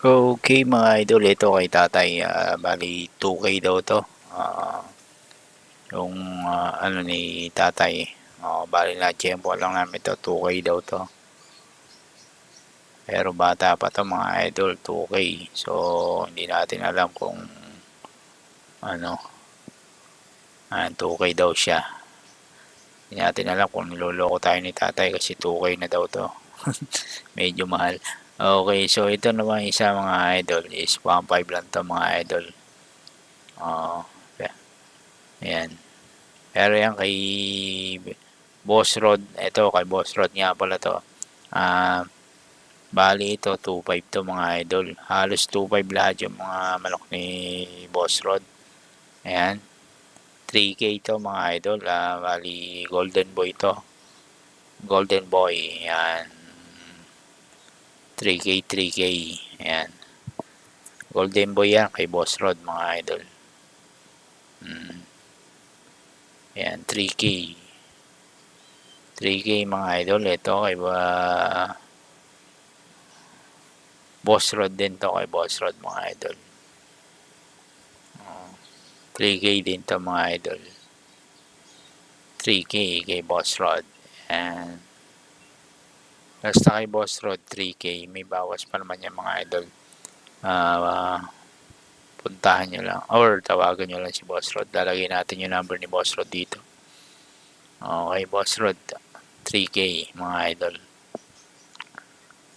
Okay mga idol, ito kay tatay, bali 2K daw to. Ah, yung ano ni tatay, bali na-tiyempo lang namin to, 2K daw to. Pero bata pa to mga idol, 2K. So, hindi natin alam kung ano, 2K daw siya. Hindi natin alam kung niloloko tayo ni tatay kasi 2K na daw to. Medyo mahal. Okay, so ito naman isa mga idol is 1.5 lang to mga idol. Oo, ayan. Pero yan kay Boss Rod, ito kay Boss Rod nga pala to. Ah, bali ito 2.5 to mga idol. Halos 2.5 lahat yung mga manok ni Boss Rod. Ayan. 3K to mga idol. Bali Golden Boy to. Golden Boy. Ayan. 3K, 3K. Ayan. Golden Boy yan kay Boss Rod mga idol. Ayan, 3K. 3K mga idol. Ito kay Boss Rod din to kay Boss Rod mga idol. 3K din to mga idol. 3K kay Boss Rod. And basta kay Boss Rod 3K. May bawas pa naman yan mga idol. Puntahan nyo lang or tawagan nyo lang si Boss Rod. Lalagay natin yung number ni Boss Rod dito. Okay, Boss Rod 3K mga idol.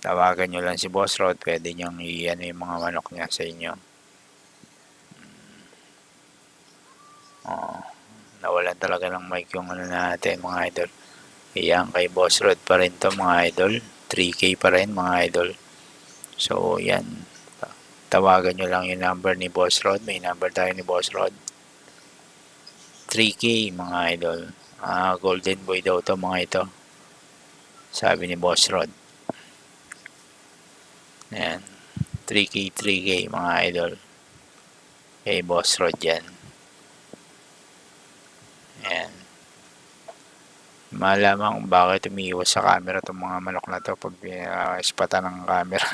Tawagan nyo lang si Boss Rod. Pwede nyo i-ano yung mga manok niya sa inyo. Nawalan talaga ng mic yung ano natin mga idol. Ayan, kay Boss Rod pa rin to mga idol. 3K pa rin mga idol. So, yan. Tawagan nyo lang yung number ni Boss Rod. May number tayo ni Boss Rod. 3K mga idol. Golden Boy daw to mga ito. Sabi ni Boss Rod. Ayan. 3K, 3K mga idol. Kay Boss Rod yan. Ayan. Malaman kung bakit umiiwas sa camera itong mga manok na to pag ispatan ng camera.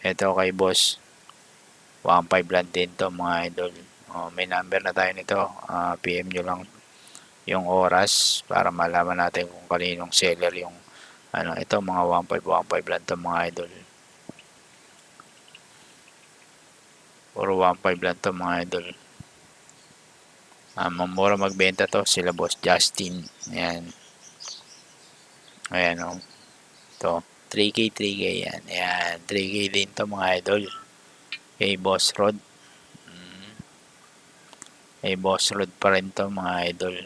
Ito kay Boss 1.5 lang din to mga idol. May number na tayo nito. PM nyo lang yung oras para malaman natin kung kaninong seller yung ano. Ito mga 1.5 lang to mga idol. Puro 1.5 lang to mga idol. Mamura magbenta to sila Boss Justin. Ayan. Ayan o. Ito. 3K, 3K yan. Ayan. 3K din to mga idol. Kay Boss Rod. Kay Boss Rod pa rin to mga idol.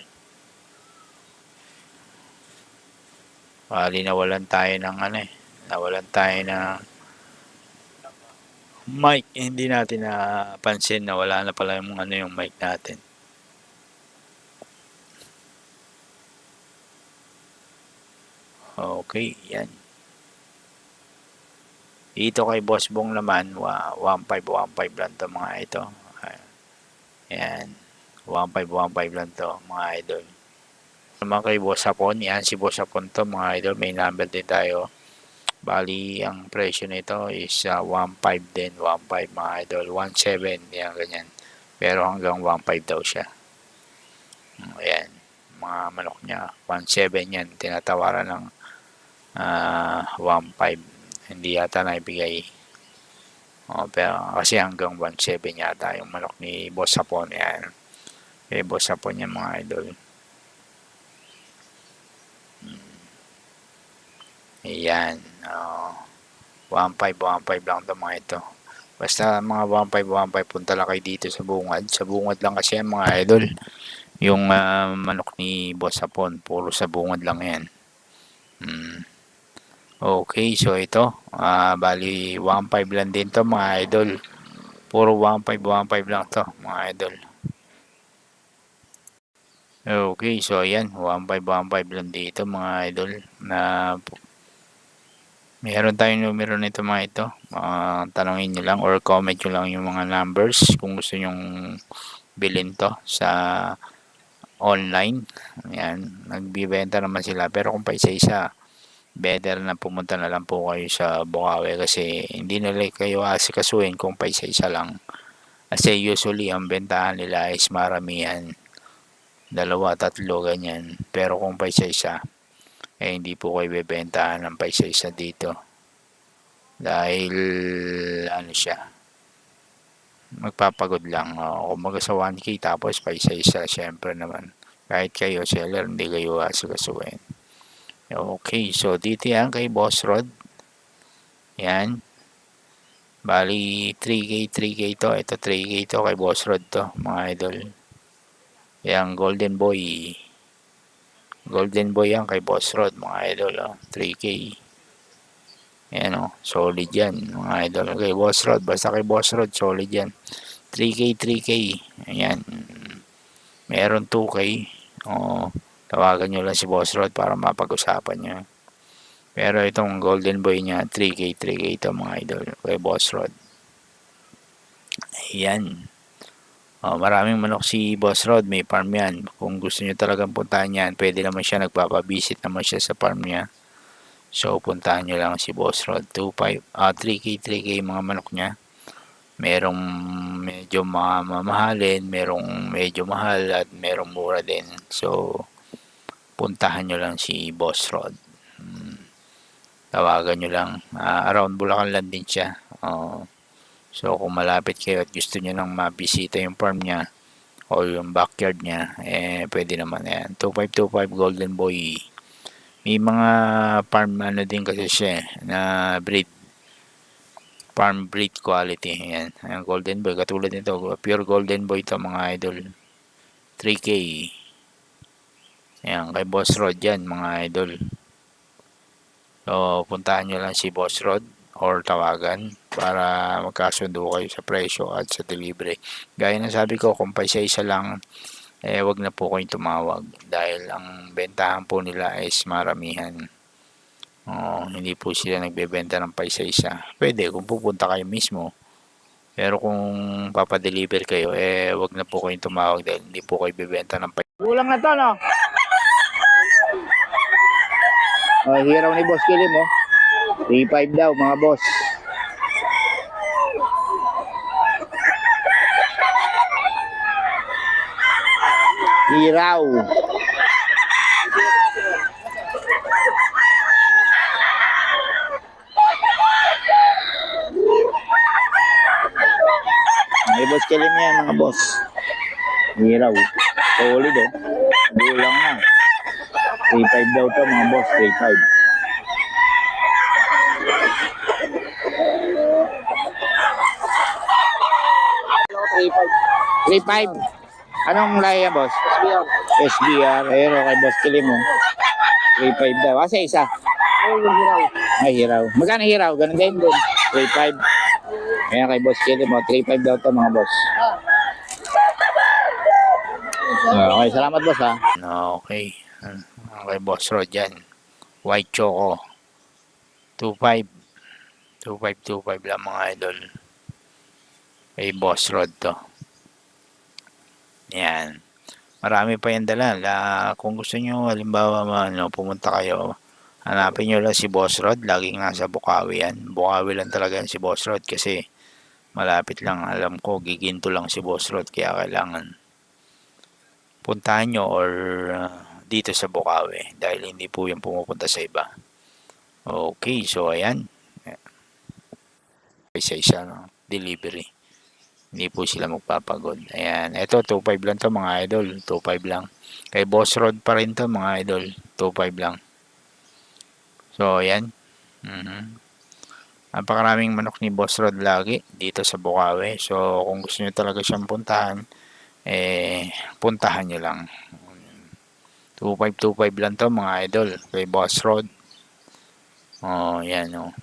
Bali nawalan tayo ng ano eh. Nawalan tayo ng mic. Hindi natin napansin na wala na pala yung ano yung mic natin. Okay, yan. Dito kay Boss Bong naman, 1.5 lang to mga ito. Ayan. 1.5 lang to mga idol. Naman kay Boss Hapon, yan si Boss Hapon to mga idol. May number din tayo. Bali, ang presyo nito is 1.5 din. 1.5 mga idol. 1.7, yan ganyan. Pero hanggang 1.5 daw siya. Ayan. Mga manok niya. 1.7 yan. Tinatawaran ng 1.5. Hindi yata naibigay. Pero kasi hanggang 1.7 yata yung manok ni Boss Hapon. Yan. Kay Boss Hapon yan mga idol. Ayan. 1.5 lang ito mga ito. Basta mga 1.5 punta lang kayo dito sa bungad. Sa bungad lang kasi yan mga idol. Yung manok ni Boss Hapon. Puro sa bungad lang yan. Okay, so ito. Bali 1.5 lang din to mga idol. Puro 1.5 lang to mga idol. Okay, so ayan. 1.5 lang dito mga idol. Na meron tayong numero nito mga ito. Tanongin nyo lang or comment nyo lang yung mga numbers kung gusto nyong bilhin to sa online. Ayan, nagbibenta naman sila pero kung pa isa-isa better na pumunta na lang po kayo sa Bukawi kasi hindi nila kayo asikasuhin kung pa isa-isa lang. Kasi usually ang bentahan nila is maramihan, dalawa, tatlo, ganyan. Pero kung pa isa-isa, hindi po kayo bebentahan ng pa isa-isa dito. Dahil ano siya, magpapagod lang. Kung sa 1K tapos pa isa-isa, syempre naman. Kahit kayo seller, hindi kayo asikasuhin. Okay, so dito yan kay Boss Rod. Yan. Bali 3K to. Ito 3K to kay Boss Rod to, mga idol. Yan, Golden Boy. Golden Boy yan kay Boss Rod, mga idol. 3K. Yan solid yan, mga idol. Kay Boss Rod, basta kay Boss Rod, solid yan. 3K. Ayan. Meron 2K. Tawagan nyo lang si Boss Rod para mapag-usapan nyo. Pero itong Golden Boy niya, 3K ito, mga idol. Kay Boss Rod. Ayan. Maraming manok si Boss Rod. May farm yan. Kung gusto nyo talagang puntahan yan, pwede naman siya, nagpapabisit naman siya sa farm niya. So, puntahan nyo lang si Boss Rod. 3K mga manok niya. Merong medyo mamahalin, merong medyo mahal, at merong mura din. So, puntahan nyo lang si Boss Rod. Tawagan nyo lang. Around Bulacan lang din siya. So, kung malapit kayo at gusto nyo nang mabisita yung farm niya o yung backyard niya, pwede naman yan. 2525 Golden Boy. May mga farm din kasi siya na breed. Farm breed quality. Ayan. Ayan, Golden Boy. Katulad nito. Pure Golden Boy to, mga idol. 3K. Ayan. Kay Boss Rod yan, mga idol. So, puntahan nyo lang si Boss Rod or tawagan para magkasundo kayo sa presyo at sa delivery. Gaya na sabi ko, kung pa isa-isa lang, wag na po kayong tumawag dahil ang bentahan po nila is maramihan. Hindi po sila nagbebenta ng pa isa-isa. Pwede kung pupunta kayo mismo. Pero kung papadeliver kayo, wag na po kayong tumawag dahil hindi po kayo bebenta ng pa. Kulang na to, no? Hiraw ni Boss Kilim, 3.5 daw, mga boss. Hiraw. May Boss Kilim yan, mga boss. Hiraw. Solid, Gulang na. 3.5 daw to, mga boss. 3.5. $3.5. Anong lahi yan, boss? SBR. SBR. Ayun, kay Boss Kilim, 3.5 daw. Kasi isa. Yung hiraw. Ay, hiraw. Magkano hiraw? Ganun din doon. 3.5. Ayan, kay Boss Kilim, 3.5 daw to, mga boss. Okay, salamat, boss, ha. Okay. Okay, Boss Rod yan. White Choco. 2.5. 2.5 lang, mga idol. Kay Boss Rod to. Yan. Marami pa yan dala. Kung gusto nyo, halimbawa, pumunta kayo, hanapin nyo lang si Boss Rod. Laging nasa Bukawi yan. Bukawi lang talaga yan si Boss Rod kasi malapit lang. Alam ko, giginto lang si Boss Rod. Kaya kailangan puntahan nyo or dito sa Bukawi dahil hindi po yung pumupunta sa iba. Okay, so ayan. Isa-isa delivery. Hindi po sila magpapagod. Ayan. Ito, 2.5 lang to, mga idol. 2.5 lang. Kay Boss Rod pa rin to, mga idol. 2.5 lang. So, ayan. Napakaraming manok ni Boss Rod lagi dito sa Bukawi. So, kung gusto nyo talaga siyang puntahan, puntahan nyo lang. 2.5 lang to, mga idol. Kay Boss Rod. Yan,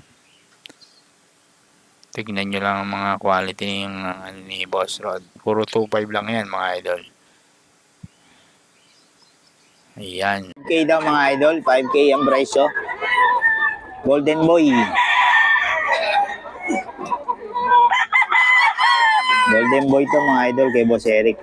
Tignan nyo lang ang mga quality ni Boss Rod. Puro 2.5 lang yan, mga idol. Ayan. 5K daw, mga idol. 5K ang presyo. Golden Boy. Golden Boy to, mga idol, kay Boss Eric.